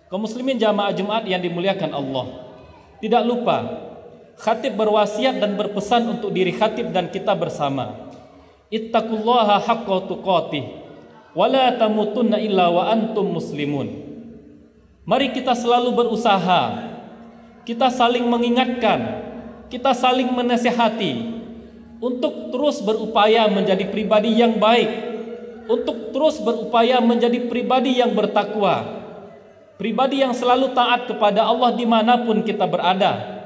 Kaum muslimin jamaah Jumat yang dimuliakan Allah, tidak lupa khatib berwasiat dan berpesan untuk diri khatib dan kita bersama. Ittaqullaha haqqa tuqatih wa la tamutunna illa wa antum muslimun. Mari kita selalu berusaha, kita saling mengingatkan, kita saling menasihati untuk terus berupaya menjadi pribadi yang baik, untuk terus berupaya menjadi pribadi yang bertakwa, pribadi yang selalu taat kepada Allah dimanapun kita berada,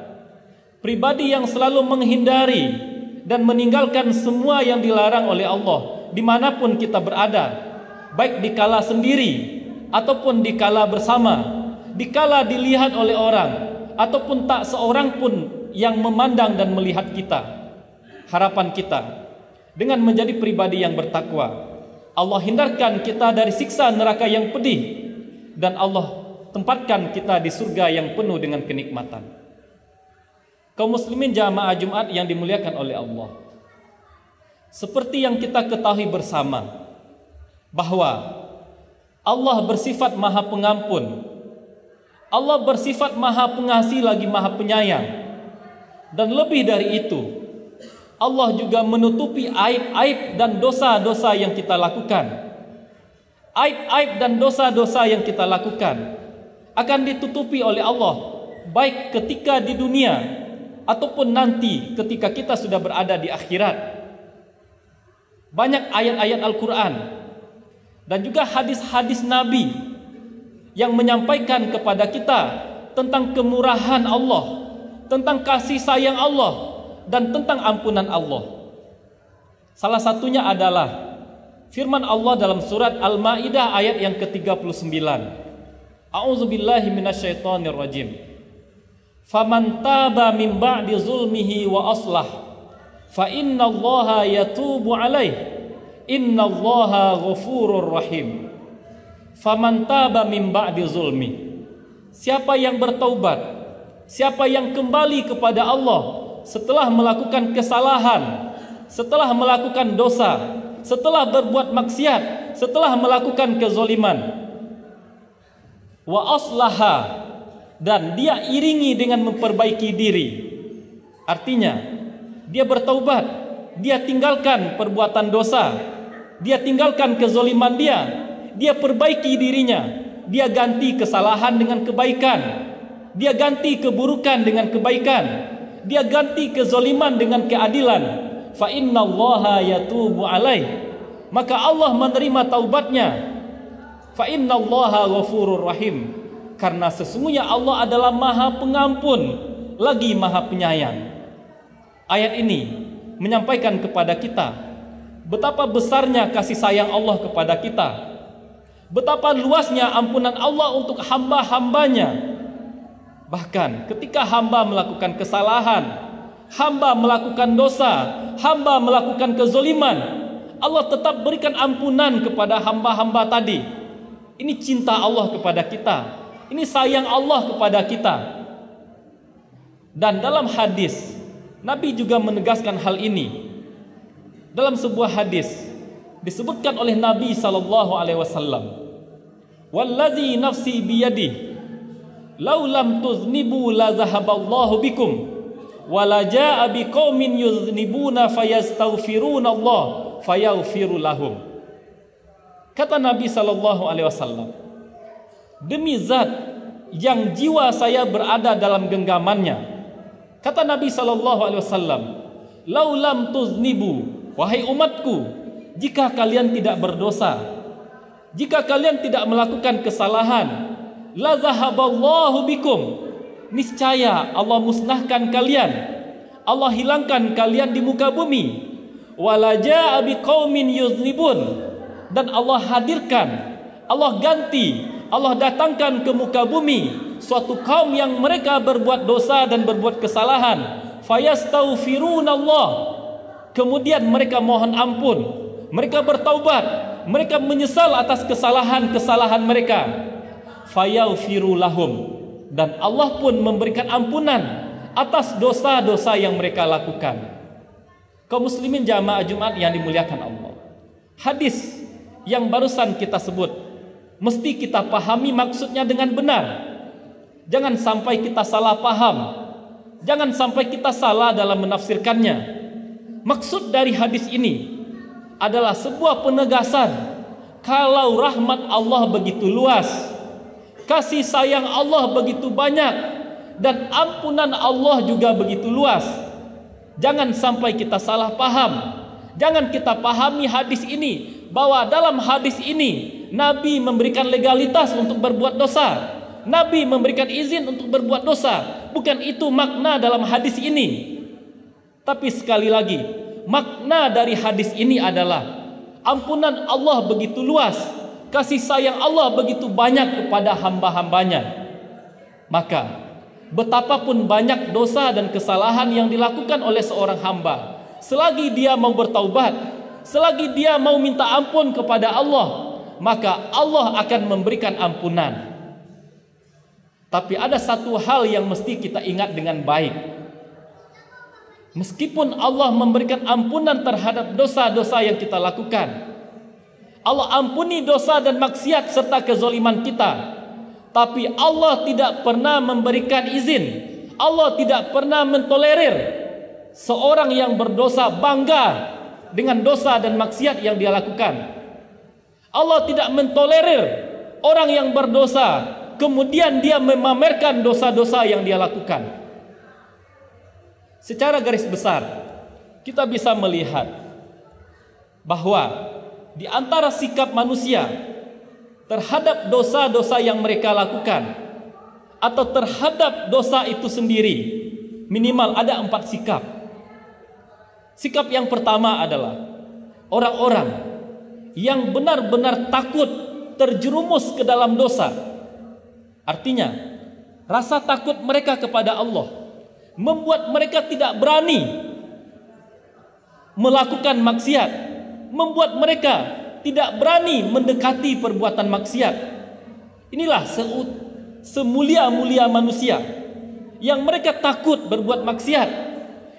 pribadi yang selalu menghindari dan meninggalkan semua yang dilarang oleh Allah dimanapun kita berada, baik dikala sendiri ataupun dikala bersama, dikala dilihat oleh orang ataupun tak seorang pun yang memandang dan melihat kita. Harapan kita dengan menjadi pribadi yang bertakwa, Allah hindarkan kita dari siksa neraka yang pedih, dan Allah tempatkan kita di surga yang penuh dengan kenikmatan. Kaum muslimin jamaah Jumat yang dimuliakan oleh Allah, seperti yang kita ketahui bersama bahwa Allah bersifat Maha Pengampun, Allah bersifat Maha Pengasih lagi Maha Penyayang, dan lebih dari itu Allah juga menutupi aib-aib dan dosa-dosa yang kita lakukan. Aib-aib dan dosa-dosa yang kita lakukan akan ditutupi oleh Allah, baik ketika di dunia ataupun nanti ketika kita sudah berada di akhirat. Banyak ayat-ayat Al-Quran dan juga hadis-hadis Nabi yang menyampaikan kepada kita tentang kemurahan Allah, tentang kasih sayang Allah, dan tentang ampunan Allah. Salah satunya adalah firman Allah dalam surat Al-Maidah ayat yang ke-39. A'udzubillahi minasyaitonir rajim. Faman taba min ba'di zulmihi wa aslah fa innallaha yatubu alaih innallaha ghafurur rahim. Faman taba min ba'di zulmi. Siapa yang bertaubat, siapa yang kembali kepada Allah setelah melakukan kesalahan, setelah melakukan dosa, setelah berbuat maksiat, setelah melakukan kezoliman, wa aslaha, dan dia iringi dengan memperbaiki diri. Artinya dia bertaubat, dia tinggalkan perbuatan dosa, dia tinggalkan kezoliman dia perbaiki dirinya, dia ganti kesalahan dengan kebaikan, dia ganti keburukan dengan kebaikan, dia ganti kezaliman dengan keadilan. Fa innallaha yatubu alaih, maka Allah menerima taubatnya. Fa innallaha ghafurur rahim, karena sesungguhnya Allah adalah Maha Pengampun lagi Maha Penyayang. Ayat ini menyampaikan kepada kita betapa besarnya kasih sayang Allah kepada kita, betapa luasnya ampunan Allah untuk hamba-hambanya. Bahkan ketika hamba melakukan kesalahan, hamba melakukan dosa, hamba melakukan kezoliman, Allah tetap berikan ampunan kepada hamba-hamba tadi. Ini cinta Allah kepada kita, ini sayang Allah kepada kita. Dan dalam hadis Nabi juga menegaskan hal ini. Dalam sebuah hadis disebutkan oleh Nabi SAW, "Wallazi nafsi biyadihi lau lam tuznibu la zahaballahu bikum wa la jaa biqaumin yuznibuna fayastaghfiruna Allah fayaghfiru lahum." Kata Nabi SAW, demi zat yang jiwa saya berada dalam genggamannya, kata Nabi SAW, lau lam tuznibu, wahai umatku, jika kalian tidak berdosa, jika kalian tidak melakukan kesalahan, la zahaballahu bikum, niscaya Allah musnahkan kalian, Allah hilangkan kalian di muka bumi. Wala jaa biqaumin yuznibun, dan Allah hadirkan, Allah ganti, Allah datangkan ke muka bumi suatu kaum yang mereka berbuat dosa dan berbuat kesalahan. Fayastaghfirunallah, kemudian mereka mohon ampun, mereka bertaubat, mereka menyesal atas kesalahan-kesalahan mereka. Fayaghfiru lahum, dan Allah pun memberikan ampunan atas dosa-dosa yang mereka lakukan. Kaum muslimin jamaah Jumat yang dimuliakan Allah, hadis yang barusan kita sebut mesti kita pahami maksudnya dengan benar. Jangan sampai kita salah paham. Jangan sampai kita salah dalam menafsirkannya. Maksud dari hadis ini adalah sebuah penegasan kalau rahmat Allah begitu luas, kasih sayang Allah begitu banyak, dan ampunan Allah juga begitu luas. Jangan sampai kita salah paham. Jangan kita pahami hadis ini bahwa dalam hadis ini Nabi memberikan legalitas untuk berbuat dosa. Nabi memberikan izin untuk berbuat dosa. Bukan itu makna dalam hadis ini. Tapi sekali lagi, makna dari hadis ini adalah ampunan Allah begitu luas, kasih sayang Allah begitu banyak kepada hamba-hambanya. Maka betapapun banyak dosa dan kesalahan yang dilakukan oleh seorang hamba, selagi dia mau bertaubat, selagi dia mau minta ampun kepada Allah, maka Allah akan memberikan ampunan. Tapi ada satu hal yang mesti kita ingat dengan baik. Meskipun Allah memberikan ampunan terhadap dosa-dosa yang kita lakukan, Allah ampuni dosa dan maksiat serta kezaliman kita, tapi Allah tidak pernah memberikan izin, Allah tidak pernah mentolerir seorang yang berdosa bangga dengan dosa dan maksiat yang dia lakukan. Allah tidak mentolerir orang yang berdosa kemudian dia memamerkan dosa-dosa yang dia lakukan. Secara garis besar kita bisa melihat bahwa di antara sikap manusia terhadap dosa-dosa yang mereka lakukan atau terhadap dosa itu sendiri, minimal ada 4 sikap. Sikap yang pertama adalah orang-orang yang benar-benar takut terjerumus ke dalam dosa. Artinya, rasa takut mereka kepada Allah membuat mereka tidak berani melakukan maksiat, membuat mereka tidak berani mendekati perbuatan maksiat. Inilah semulia-mulia manusia yang mereka takut berbuat maksiat,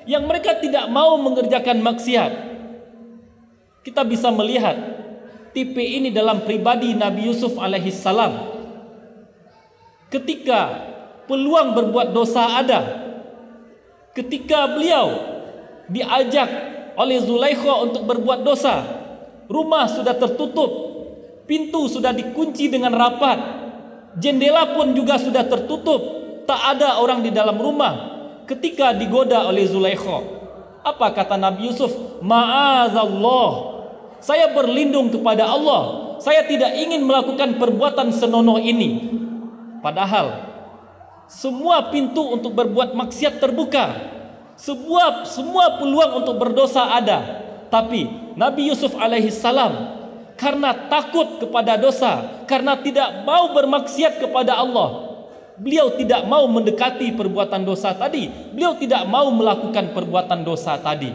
yang mereka tidak mau mengerjakan maksiat. Kita bisa melihat tipe ini dalam pribadi Nabi Yusuf alaihissalam. Ketika peluang berbuat dosa ada, ketika beliau diajak oleh Zulaikha untuk berbuat dosa, rumah sudah tertutup, pintu sudah dikunci dengan rapat, jendela pun juga sudah tertutup, tak ada orang di dalam rumah. Ketika digoda oleh Zulaikha, apa kata Nabi Yusuf? Ma'azallah, saya berlindung kepada Allah, saya tidak ingin melakukan perbuatan senonoh ini. Padahal semua pintu untuk berbuat maksiat terbuka, semua peluang untuk berdosa ada. Tapi Nabi Yusuf alaihissalam karena takut kepada dosa, karena tidak mau bermaksiat kepada Allah, beliau tidak mau mendekati perbuatan dosa tadi, beliau tidak mau melakukan perbuatan dosa tadi.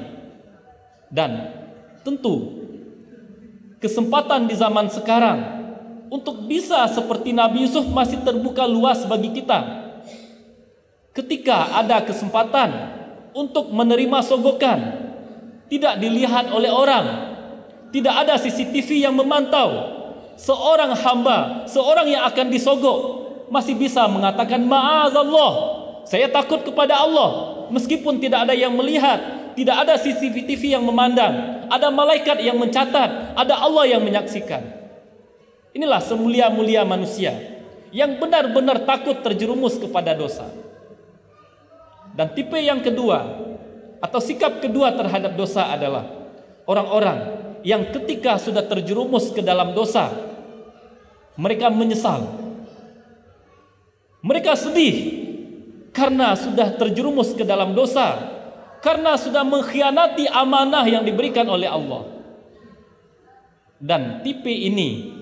Dan tentu kesempatan di zaman sekarang untuk bisa seperti Nabi Yusuf masih terbuka luas bagi kita. Ketika ada kesempatan untuk menerima sogokan, tidak dilihat oleh orang, tidak ada CCTV yang memantau, seorang hamba, seorang yang akan disogok masih bisa mengatakan ma'azallah, saya takut kepada Allah, meskipun tidak ada yang melihat, tidak ada CCTV yang memandang, ada malaikat yang mencatat, ada Allah yang menyaksikan. Inilah semulia-mulia manusia yang benar-benar takut terjerumus kepada dosa. Dan tipe yang kedua atau sikap kedua terhadap dosa adalah orang-orang yang ketika sudah terjerumus ke dalam dosa, mereka menyesal, mereka sedih karena sudah terjerumus ke dalam dosa, karena sudah mengkhianati amanah yang diberikan oleh Allah. Dan tipe ini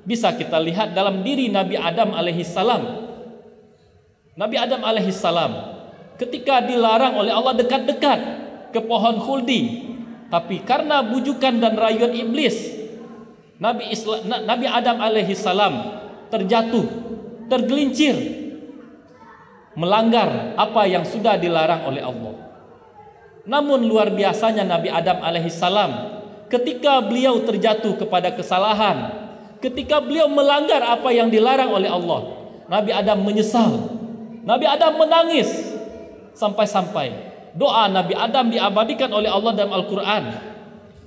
bisa kita lihat dalam diri Nabi Adam alaihissalam. Nabi Adam alaihissalam ketika dilarang oleh Allah dekat-dekat ke pohon khuldi, tapi karena bujukan dan rayuan iblis, Nabi Adam alaihissalam terjatuh, tergelincir, melanggar apa yang sudah dilarang oleh Allah. Namun luar biasanya Nabi Adam alaihissalam ketika beliau terjatuh kepada kesalahan, ketika beliau melanggar apa yang dilarang oleh Allah, Nabi Adam menyesal. Nabi Adam menangis. Sampai-sampai doa Nabi Adam diabadikan oleh Allah dalam Al-Quran.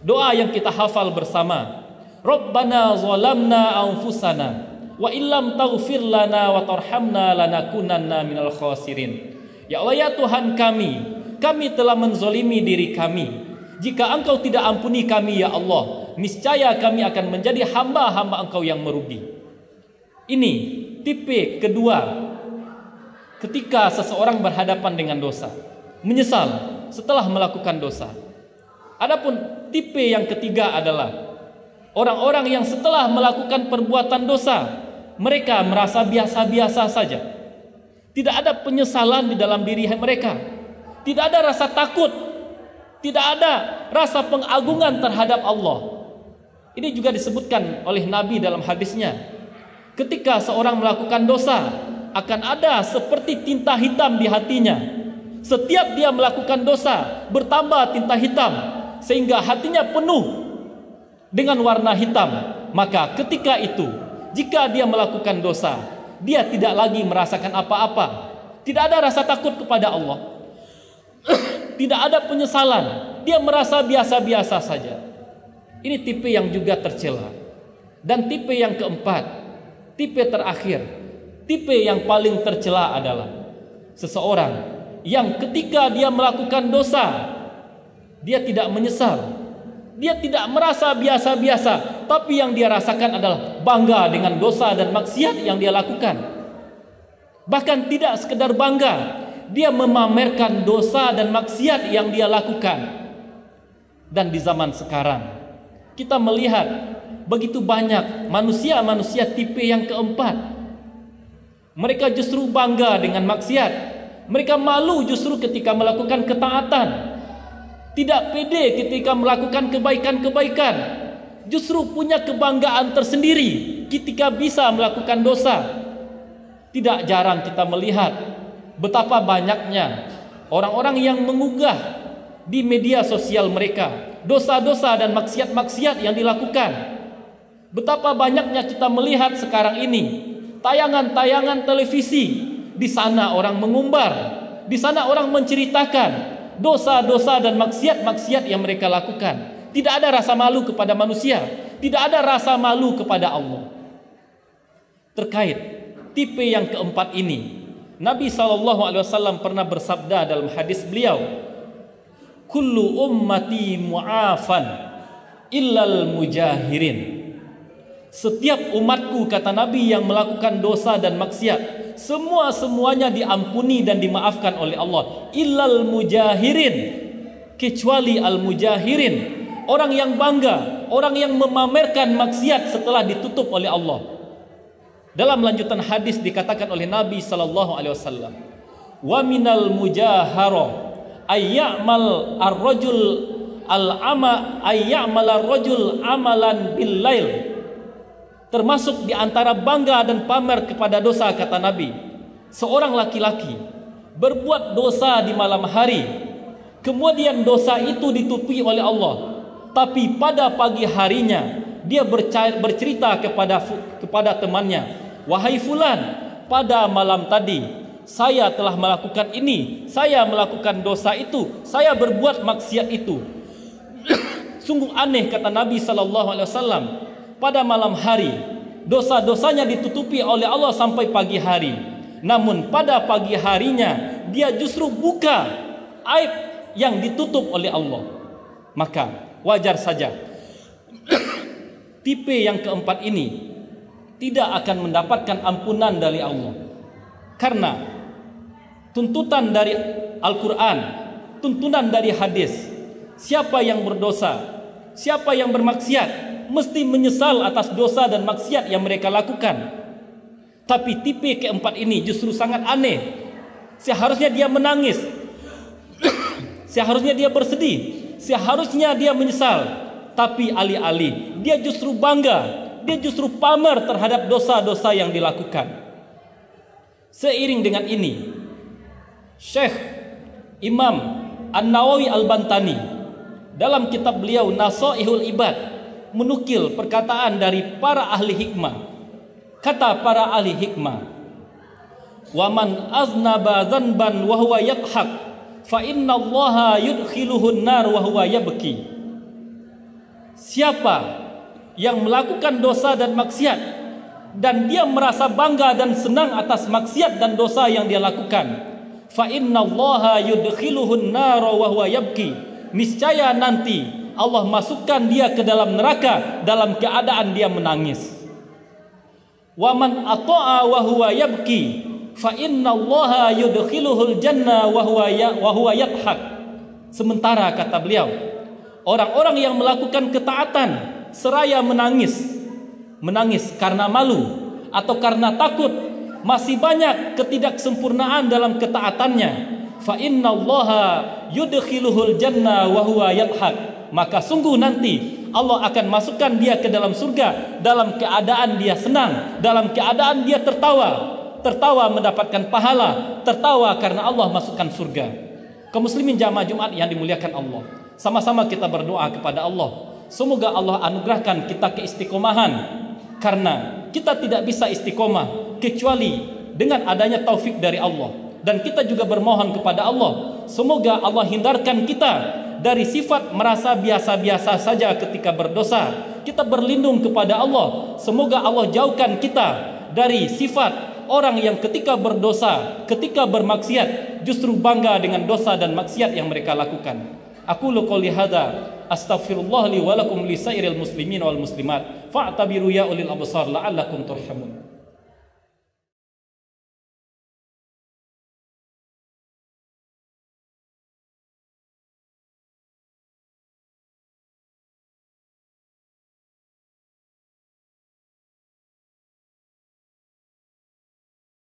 Doa yang kita hafal bersama. Rabbana zalamna anfusana wa illam taghfir lana wa tarhamna lanakunanna minal khasirin. Ya Allah, ya Tuhan kami telah menzolimi diri kami. Jika Engkau tidak ampuni kami, ya Allah, niscaya kami akan menjadi hamba-hamba Engkau yang merugi. Ini tipe kedua ketika seseorang berhadapan dengan dosa, menyesal setelah melakukan dosa. Adapun tipe yang ketiga adalah orang-orang yang setelah melakukan perbuatan dosa, mereka merasa biasa-biasa saja. Tidak ada penyesalan di dalam diri mereka. Tidak ada rasa takut. Tidak ada rasa pengagungan terhadap Allah. Ini juga disebutkan oleh Nabi dalam hadisnya. Ketika seorang melakukan dosa, akan ada seperti tinta hitam di hatinya. Setiap dia melakukan dosa, bertambah tinta hitam, sehingga hatinya penuh dengan warna hitam. Maka ketika itu, jika dia melakukan dosa, dia tidak lagi merasakan apa-apa. Tidak ada rasa takut kepada Allah. Tidak ada penyesalan. Dia merasa biasa-biasa saja. Ini tipe yang juga tercela. Dan tipe yang keempat, tipe terakhir, tipe yang paling tercela adalah seseorang yang ketika dia melakukan dosa, dia tidak menyesal. Dia tidak merasa biasa-biasa, tapi yang dia rasakan adalah bangga dengan dosa dan maksiat yang dia lakukan. Bahkan tidak sekedar bangga, dia memamerkan dosa dan maksiat yang dia lakukan. Dan di zaman sekarang kita melihat begitu banyak manusia-manusia tipe yang keempat. Mereka justru bangga dengan maksiat. Mereka malu justru ketika melakukan ketaatan. Tidak pede ketika melakukan kebaikan-kebaikan. Justru punya kebanggaan tersendiri ketika bisa melakukan dosa. Tidak jarang kita melihat betapa banyaknya orang-orang yang mengunggah di media sosial mereka dosa-dosa dan maksiat-maksiat yang dilakukan. Betapa banyaknya kita melihat sekarang ini tayangan-tayangan televisi. Di sana orang mengumbar, di sana orang menceritakan dosa-dosa dan maksiat-maksiat yang mereka lakukan. Tidak ada rasa malu kepada manusia, tidak ada rasa malu kepada Allah. Terkait tipe yang keempat ini, Nabi SAW pernah bersabda dalam hadis beliau, kullu ummati mu'afan illal mujahirin. Setiap umatku, kata Nabi, yang melakukan dosa dan maksiat, semuanya diampuni dan dimaafkan oleh Allah. Illal mujahirin, kecuali al mujahirin, orang yang bangga, orang yang memamerkan maksiat setelah ditutup oleh Allah. Dalam lanjutan hadis dikatakan oleh Nabi SAW, wa minal mujahara ayyamal ar-rajul al-ama ayyamal ar-rajul amalan bil lail. Termasuk di antara bangga dan pamer kepada dosa, kata Nabi, seorang laki-laki berbuat dosa di malam hari, kemudian dosa itu ditutupi oleh Allah, tapi pada pagi harinya dia bercerita kepada temannya, wahai fulan, pada malam tadi saya telah melakukan ini, saya melakukan dosa itu, saya berbuat maksiat itu. Sungguh aneh, kata Nabi SAW, pada malam hari dosa-dosanya ditutupi oleh Allah sampai pagi hari, namun pada pagi harinya dia justru buka aib yang ditutup oleh Allah. Maka wajar saja tipe yang keempat ini tidak akan mendapatkan ampunan dari Allah, karena tuntutan dari Al-Quran, tuntunan dari hadis, siapa yang berdosa, siapa yang bermaksiat mesti menyesal atas dosa dan maksiat yang mereka lakukan. Tapi tipe keempat ini justru sangat aneh. Seharusnya dia menangis, seharusnya dia bersedih, seharusnya dia menyesal, tapi alih-alih dia justru bangga, dia justru pamer terhadap dosa-dosa yang dilakukan. Seiring dengan ini, Syekh Imam An-Nawawi Al-Bantani dalam kitab beliau Nasaihul Ibad menukil perkataan dari para ahli hikmah. Kata para ahli hikmah, "Wa man aznaba dzanban wa huwa yadhak, fa innallaha yudkhiluhun nar wa huwa yabki." Siapa yang melakukan dosa dan maksiat dan dia merasa bangga dan senang atas maksiat dan dosa yang dia lakukan, fa innallaha yudkhiluhun nar wa huwa yabki, niscaya nanti Allah masukkan dia ke dalam neraka dalam keadaan dia menangis. Wa man ata'a wa huwa yabki, fa innallaha yudkhiluhul jannah wa huwa yadhak. Sementara kata beliau, orang-orang yang melakukan ketaatan seraya menangis karena malu atau karena takut masih banyak ketidaksempurnaan dalam ketaatannya, fa innallaha yudkhiluhul jannah wa huwa yadhak, maka sungguh nanti Allah akan masukkan dia ke dalam surga dalam keadaan dia senang, dalam keadaan dia tertawa mendapatkan pahala, tertawa karena Allah masukkan surga. Kaum muslimin jamaah Jumat yang dimuliakan Allah, sama-sama kita berdoa kepada Allah, semoga Allah anugerahkan kita keistiqomahan, karena kita tidak bisa istiqomah kecuali dengan adanya taufik dari Allah. Dan kita juga bermohon kepada Allah, semoga Allah hindarkan kita dari sifat merasa biasa-biasa saja ketika berdosa. Kita berlindung kepada Allah, semoga Allah jauhkan kita dari sifat orang yang ketika berdosa, ketika bermaksiat justru bangga dengan dosa dan maksiat yang mereka lakukan. Aqulu qouli hadza astaghfirullah li wa lakum lisairil muslimin wal muslimat fa'tabiru ya ulil absar la'allakum turhamun.